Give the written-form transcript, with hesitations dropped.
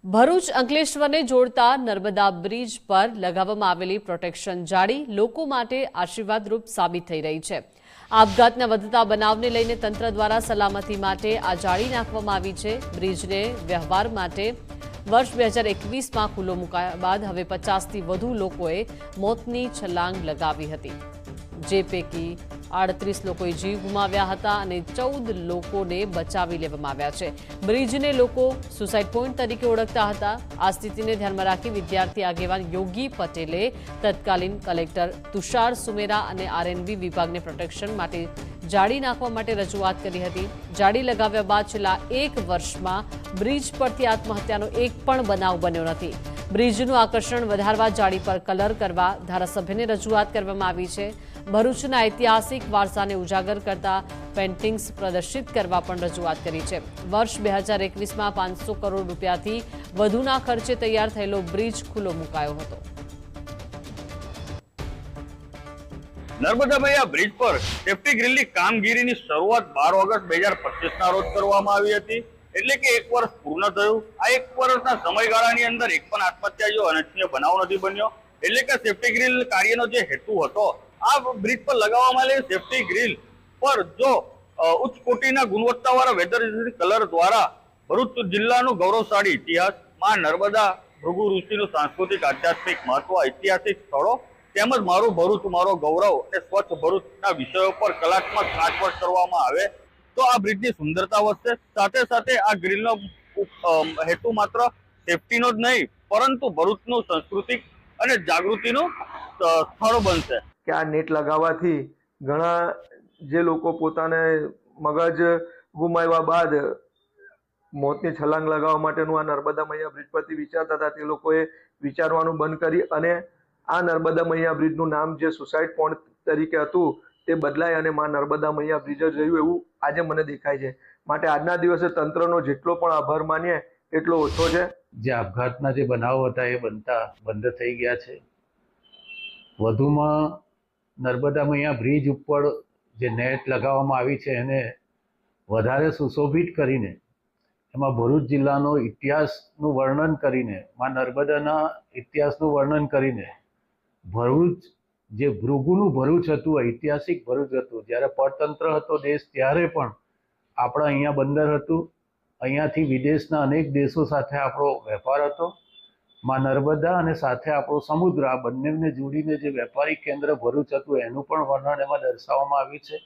ભરૂચ અંકલેશ્વરને જોડતા નર્મદા બ્રિજ પર લગાવવામાં આવેલી પ્રોટેક્શન જાળી લોકો માટે આશીર્વાદરૂપ સાબિત થઈ રહી છે। આપઘાતના વધતા બનાવને લઈને તંત્ર દ્વારા સલામતી માટે આ જાળી નાખવામાં આવી છે। બ્રિજને વ્યવહાર માટે વર્ષ 2021માં ખુલ્લો મુકાયા બાદ હવે 50થી વધુ લોકોએ મોતની છલાંગ લગાવી હતી, જે પૈકી 38 લોકોએ જીવ ગુમાવ્યા હતા અને 14 લોકોને બચાવી લેવામાં આવ્યા છે। બ્રિજને લોકો સુસાઇડ પોઈન્ટ તરીકે ઓળખતા હતા। આ સ્થિતિને ધ્યાનમાં રાખી વિદ્યાર્થી આગેવાન યોગી પટેલે તત્કાલીન કલેક્ટર તુષાર સુમેરા અને આરએનબી વિભાગને પ્રોટેક્શન માટે જાળી નાખવા માટે રજૂઆત કરી હતી। જાળી લગાવ્યા બાદ છેલ્લા 1 વર્ષમાં બ્રિજ પરથી આત્મહત્યાનો એક પણ બનાવ બન્યો નથી। બ્રિજનું આકર્ષણ વધારવા જાળી પર કલર કરવા ધારાસભ્યને રજૂઆત કરવામાં આવી છે। ભરૂચના ઐતિહાસિક વારસાને ઉજાગર કરતા પેઇન્ટિંગ્સ પ્રદર્શિત કરવા પણ રજૂઆત કરી છે। વર્ષ 2021માં 500 કરોડ રૂપિયાથી વધુના ખર્ચે તૈયાર થયેલો બ્રિજ ખુલ્લો મુકાયો હતો। નર્મદા મૈયા બ્રિજ પર સેફ્ટી ગ્રીલની કામગીરીની શરૂઆત 12 ઓગસ્ટ 2025ના રોજ કરવામાં આવી હતી, એટલે કે 1 વર્ષ પૂર્ણ થયું। આ 1 વર્ષના સમયગાળાની અંદર એક પણ આત્મહત્યા જેવો અનિચ્છનીય બનાવ નથી બન્યો, એટલે કે સેફ્ટી ગ્રીલ કાર્યનો જે હેતુ હતો, આ બ્રિજ પર લગાવવામાં આવેલી સેફ્ટી ગ્રીલ પર જો ઉચ્ચ કોટીના ગુણવત્તાવાળા વેધર કલર દ્વારા ભરૂચ જિલ્લાનું ગૌરવશાળી ઇતિહાસ, માં નર્મદા, ભૃગુ ઋષિનું સાંસ્કૃતિક આધ્યાત્મિક મહત્વ, ઐતિહાસિક સ્થળો તેમજ મારું ભરૂચ મારો ગૌરવ અને સ્વચ્છ ભરૂચના વિષયો પર કલાત્મક કાચવટ કરવામાં આવે તો આ બ્રિજની સુંદરતા વધશે। સાથે સાથે આ ગ્રીલનો હેતુ માત્ર સેફટીનો જ નહીં, પરંતુ ભરૂચનું સાંસ્કૃતિક અને જાગૃતિનું સ્થળ બનશે। કે આ નેટ લગાવવાથી ઘણા જે લોકો પોતાને મગજ ગુમાવ્યા બાદ મોતની છલાંગ લગાવવા માટેનું આ નર્મદા મૈયા બ્રિજ પરથી વિચારતા હતા, તે લોકોએ વિચારવાનું બંધ કરી અને આ નર્મદા મૈયા બ્રિજનું નામ જે સુસાઇડ પોઈન્ટ તરીકે હતું તે બદલાય અને માં નર્મદા મૈયા બ્રિજ જ રહ્યું એવું આજે મને દેખાય છે। માટે આજના દિવસે તંત્રનો જેટલો પણ આભાર માનીએ એટલો ઓછો છે। જે આપઘાતના જે બનાવો હતા એ બંધ થઈ ગયા છે। વધુમાં નર્મદા મૈયા બ્રિજ ઉપર જે નેટ લગાવવામાં આવી છે એને વધારે સુશોભિત કરીને એમાં ભરૂચ જિલ્લાનો ઇતિહાસનું વર્ણન કરીને, માં નર્મદાના ઇતિહાસનું વર્ણન કરીને ભરૂચ જે ભૃગુનું ભરૂચ હતું, ઐતિહાસિક ભરૂચ હતું, જ્યારે પરતંત્ર હતો દેશ ત્યારે પણ આપણા અહીંયા બંદર હતું, અહીંયાથી વિદેશના અનેક દેશો સાથે આપણો વેપાર હતો। માં નર્મદા અને સાથે આપણો સમુદ્ર, આ બંનેને જોડીને જે વેપારી કેન્દ્ર ભરૂચ હતું એનું પણ વર્ણન એમાં દર્શાવવામાં આવ્યું છે।